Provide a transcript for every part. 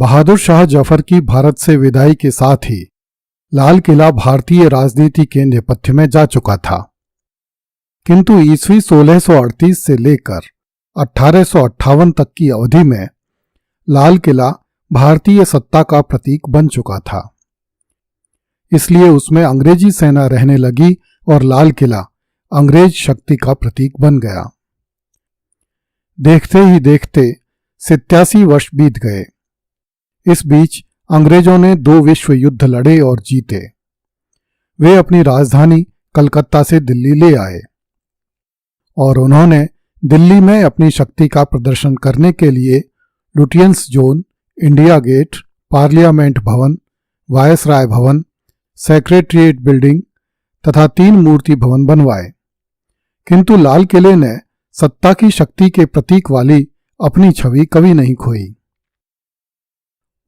बहादुर शाह जफर की भारत से विदाई के साथ ही लाल किला भारतीय राजनीति के नेपथ्य में जा चुका था, किंतु ईस्वी 1638 से लेकर 1858 तक की अवधि में लाल किला भारतीय सत्ता का प्रतीक बन चुका था। इसलिए उसमें अंग्रेजी सेना रहने लगी और लाल किला अंग्रेज शक्ति का प्रतीक बन गया। देखते ही देखते 87 वर्ष बीत गए। इस बीच अंग्रेजों ने 2 विश्व युद्ध लड़े और जीते। वे अपनी राजधानी कलकत्ता से दिल्ली ले आए और उन्होंने दिल्ली में अपनी शक्ति का प्रदर्शन करने के लिए Lutyens zone, India Gate, parliament Bhavan, viceroy Bhavan, secretariat building तथा 3 मूर्ति भवन बनवाए। किंतु लाल किले ने सत्ता की शक्ति के प्रतीक वाली अपनी छवि कभी नहीं खोई।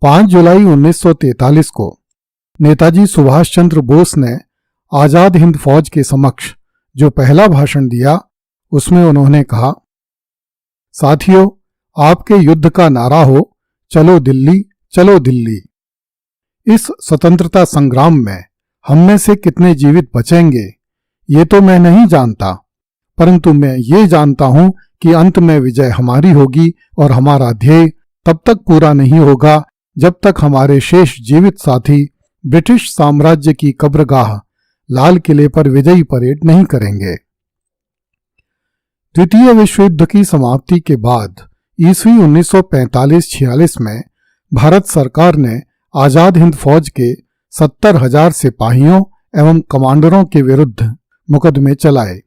5 जुलाई 1943 को नेताजी सुभाष चंद्र बोस ने आजाद हिंद फौज के समक्ष जो पहला भाषण दिया, उसमें उन्होंने कहा, साथियों, आपके युद्ध का नारा हो, चलो दिल्ली, चलो दिल्ली। इस स्वतंत्रता संग्राम में हम में से कितने जीवित बचेंगे ये तो मैं नहीं जानता, परंतु मैं ये जानता हूं कि अंत में विजय हमारी होगी और हमारा ध्येय तब तक पूरा नहीं होगा जब तक हमारे शेष जीवित साथी ब्रिटिश साम्राज्य की कब्रगाह लाल किले पर विजयी परेड नहीं करेंगे। द्वितीय विश्व युद्ध की समाप्ति के बाद ईस्वी 1945-46 में भारत सरकार ने आजाद हिंद फौज के 70,000 सिपाहियों एवं कमांडरों के विरुद्ध मुकदमे चलाए।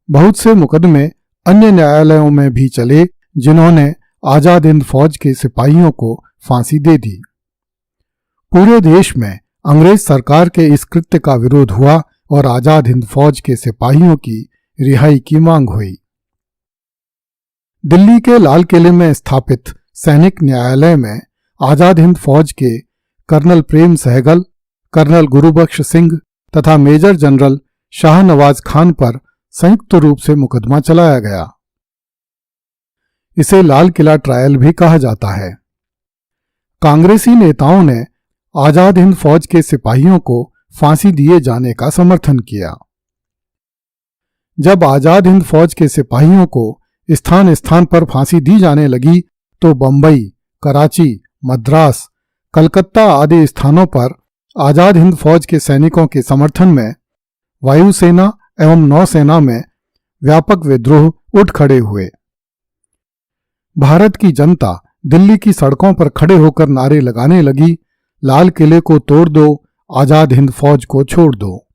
बहुत से मुकदमे अन्य न्यायालयों में भी चले, जिन्होंने आजाद हिंद फौज के सिपाहियों को फांसी दे दी। पूरे देश में अंग्रेज सरकार के इस कृत्य का विरोध हुआ और आजाद हिंद फौज के सिपाहियों की रिहाई की मांग हुई। दिल्ली के लाल किले में स्थापित सैनिक न्यायालय में आजाद हिंद फौज के कर्नल प्रेम सहगल, कर्नल गुरुबख्श सिंह तथा मेजर जनरल शाहनवाज खान पर संयुक्त रूप से मुकदमा चलाया गया। इसे लाल किला ट्रायल भी कहा जाता है। कांग्रेसी नेताओं ने आजाद हिंद फौज के सिपाहियों को फांसी दिए जाने का समर्थन किया। जब आजाद हिंद फौज के सिपाहियों को स्थान स्थान पर फांसी दी जाने लगी तो बंबई, कराची, मद्रास, कलकत्ता आदि स्थानों पर आजाद हिंद फौज के सैनिकों के समर्थन में वायुसेना एवं नौसेना में व्यापक विद्रोह उठ खड़े हुए। भारत की जनता दिल्ली की सड़कों पर खड़े होकर नारे लगाने लगी, लाल किले को तोड़ दो, आजाद हिंद फौज को छोड़ दो।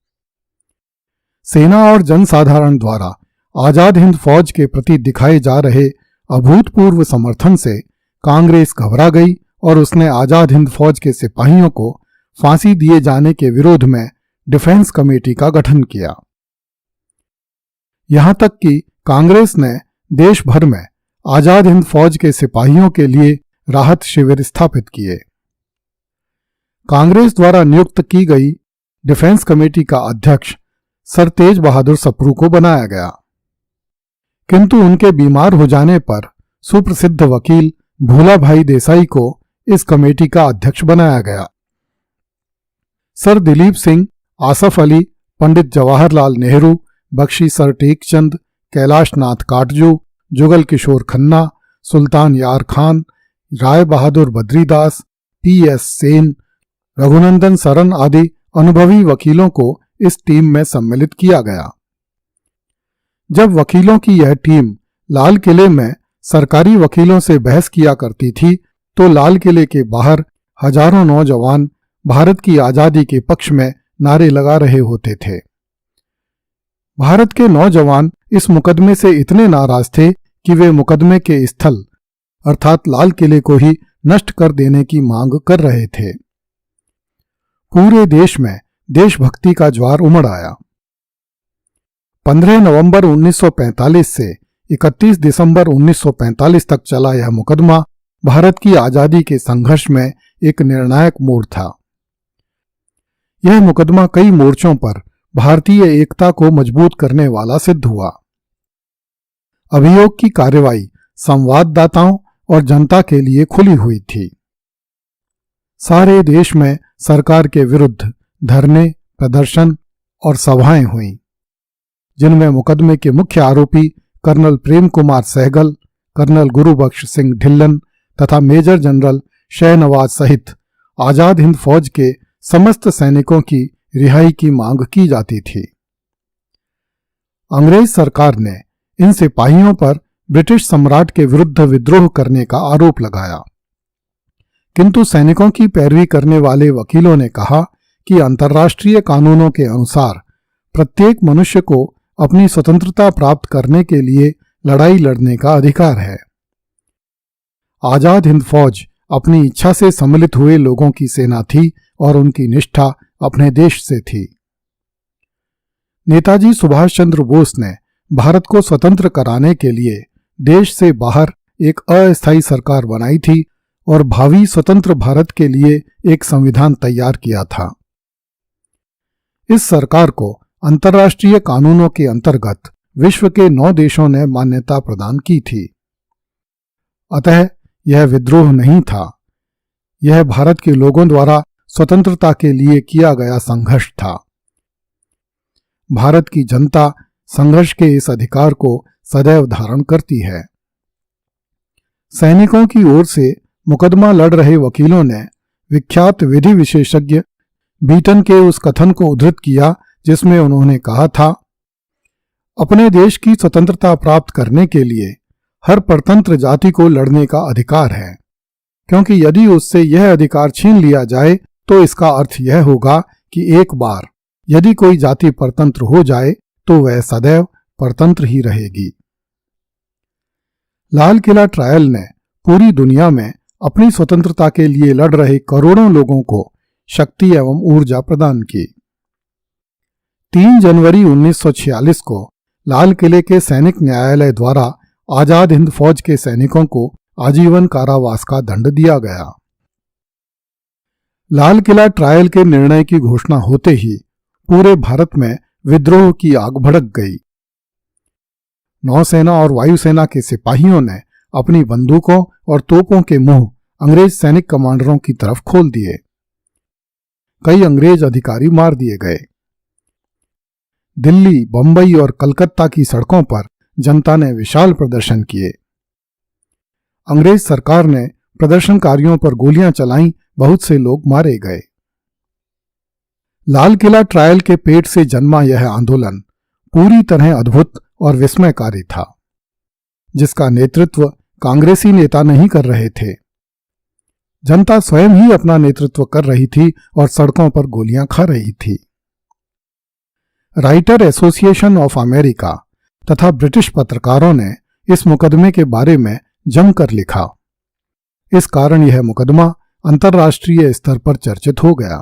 सेना और जनसाधारण द्वारा आजाद हिंद फौज के प्रति दिखाए जा रहे अभूतपूर्व समर्थन से कांग्रेस घबरा गई और उसने आजाद हिंद फौज के सिपाहियों को फांसी दिए जाने के विरोध में डिफेंस कमेटी का गठन किया। यहां तक कि कांग्रेस ने देश भर में आजाद हिंद फौज के सिपाहियों के लिए राहत शिविर स्थापित किए। कांग्रेस द्वारा नियुक्त की गई डिफेंस कमेटी का अध्यक्ष सर तेज बहादुर सप्रू को बनाया गया, किंतु उनके बीमार हो जाने पर सुप्रसिद्ध वकील भूलाभाई देसाई को इस कमेटी का अध्यक्ष बनाया गया। सर दिलीप सिंह, आसफ अली, पंडित जवाहरलाल नेहरू, बख्शी सर टेकचंद, कैलाश नाथ काटजू, जुगल किशोर खन्ना, सुल्तान यार खान, राय बहादुर बद्रीदास, P.S. सेन, रघुनंदन सरन आदि अनुभवी वकीलों को इस टीम में सम्मिलित किया गया। जब वकीलों की यह टीम लाल किले में सरकारी वकीलों से बहस किया करती थी तो लाल किले के बाहर हजारों नौजवान भारत की आजादी के पक्ष में नारे लगा रहे होते थे। भारत के नौजवान इस मुकदमे से इतने नाराज थे कि वे मुकदमे के स्थल अर्थात लाल किले को ही नष्ट कर देने की मांग कर रहे थे। पूरे देश में देशभक्ति का ज्वार उमड़ आया। 15 नवंबर 1945 से 31 दिसंबर 1945 तक चला यह मुकदमा भारत की आजादी के संघर्ष में एक निर्णायक मोड़ था। यह मुकदमा कई मोर्चों पर भारतीय एकता को मजबूत करने वाला सिद्ध हुआ। अभियोग की कार्रवाई संवाददाताओं और जनता के लिए खुली हुई थी। सारे देश में सरकार के विरुद्ध धरने, प्रदर्शन और सभाएं हुईं, जिनमें मुकदमे के मुख्य आरोपी कर्नल प्रेम कुमार सहगल, कर्नल गुरुबख्श सिंह ढिल्लन तथा मेजर जनरल शहनवाज सहित आजाद हिंद फौज के समस्त सैनिकों की रिहाई की मांग की जाती थी। अंग्रेज सरकार ने इन सिपाहियों पर ब्रिटिश सम्राट के विरुद्ध विद्रोह करने का आरोप लगाया, किंतु सैनिकों की पैरवी करने वाले वकीलों ने कहा कि अंतर्राष्ट्रीय कानूनों के अनुसार प्रत्येक मनुष्य को अपनी स्वतंत्रता प्राप्त करने के लिए लड़ाई लड़ने का अधिकार है। आजाद हिंद फौज अपनी इच्छा से सम्मिलित हुए लोगों की सेना थी और उनकी निष्ठा अपने देश से थी। नेताजी सुभाष चंद्र बोस ने भारत को स्वतंत्र कराने के लिए देश से बाहर एक अस्थायी सरकार बनाई थी और भावी स्वतंत्र भारत के लिए एक संविधान तैयार किया था। इस सरकार को अंतर्राष्ट्रीय कानूनों के अंतर्गत विश्व के 9 देशों ने मान्यता प्रदान की थी। अतः यह विद्रोह नहीं था, यह भारत के लोगों द्वारा स्वतंत्रता के लिए किया गया संघर्ष था। भारत की जनता संघर्ष के इस अधिकार को सदैव धारण करती है। सैनिकों की ओर से मुकदमा लड़ रहे वकीलों ने विख्यात विधि विशेषज्ञ बीटन के उस कथन को उद्धृत किया जिसमें उन्होंने कहा था, अपने देश की स्वतंत्रता प्राप्त करने के लिए हर परतंत्र जाति को लड़ने का अधिकार है, क्योंकि यदि उससे यह अधिकार छीन लिया जाए तो इसका अर्थ यह होगा कि एक बार यदि कोई जाति परतंत्र हो जाए तो वह सदैव परतंत्र ही रहेगी। लाल किला ट्रायल ने पूरी दुनिया में अपनी स्वतंत्रता के लिए लड़ रहे करोड़ों लोगों को शक्ति एवं ऊर्जा प्रदान की। 3 जनवरी 1946 को लाल किले के सैनिक न्यायालय द्वारा आजाद हिंद फौज के सैनिकों को आजीवन कारावास का दंड दिया गया। लाल किला ट्रायल के निर्णय की घोषणा होते ही पूरे भारत में विद्रोह की आग भड़क गई। नौसेना और वायुसेना के सिपाहियों ने अपनी बंदूकों और तोपों के मुंह अंग्रेज सैनिक कमांडरों की तरफ खोल दिए। कई अंग्रेज अधिकारी मार दिए गए। दिल्ली, बंबई और कलकत्ता की सड़कों पर जनता ने विशाल प्रदर्शन किए। अंग्रेज सरकार ने प्रदर्शनकारियों पर गोलियां चलाईं, बहुत से लोग मारे गए। लाल किला ट्रायल के पेट से जन्मा यह आंदोलन पूरी तरह अद्भुत और विस्मयकारी था, जिसका नेतृत्व कांग्रेसी नेता नहीं कर रहे थे। जनता स्वयं ही अपना नेतृत्व कर रही थी और सड़कों पर गोलियां खा रही थी। राइटर एसोसिएशन ऑफ अमेरिका तथा ब्रिटिश पत्रकारों ने इस मुकदमे के बारे में जमकर लिखा। इस कारण यह मुकदमा अंतर्राष्ट्रीय स्तर पर चर्चित हो गया।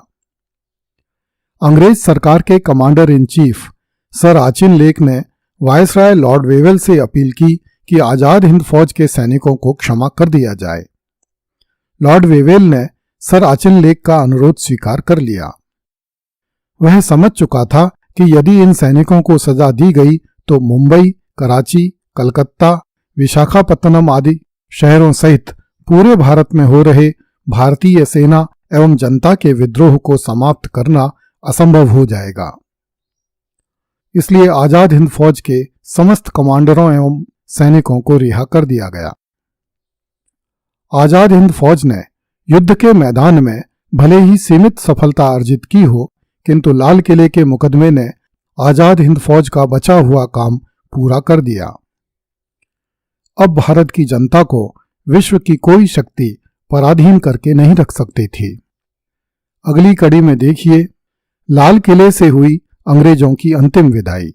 अंग्रेज सरकार के commander in chief sir Auchinleck ने वायसराय लॉर्ड वेवेल से अपील की कि आजाद हिंद फौज के सैनिकों को क्षमा कर दिया जाए। लॉर्ड वेवेल ने सर आचिन लेक का अनुरोध स्वीकार कर लिया। वह समझ चुका था कि यदि इन सैनिकों को सजा दी गई तो मुंबई, कराची, कलकत्ता, विशाखापत्तनम आदि शहरों सहित पूरे भारत में हो रहे भारतीय सेना एवं जनता के विद्रोह को समाप्त करना असंभव हो जाएगा। इसलिए आजाद हिंद फौज के समस्त कमांडरों एवं सैनिकों को रिहा कर दिया गया। आजाद हिंद फौज ने युद्ध के मैदान में भले ही सीमित सफलता अर्जित की हो, किंतु लाल किले के मुकदमे ने आजाद हिंद फौज का बचा हुआ काम पूरा कर दिया। अब भारत की जनता को विश्व की कोई शक्ति पराधीन करके नहीं रख सकती थी। अगली कड़ी में देखिए लाल किले से हुई अंग्रेजों की अंतिम विदाई।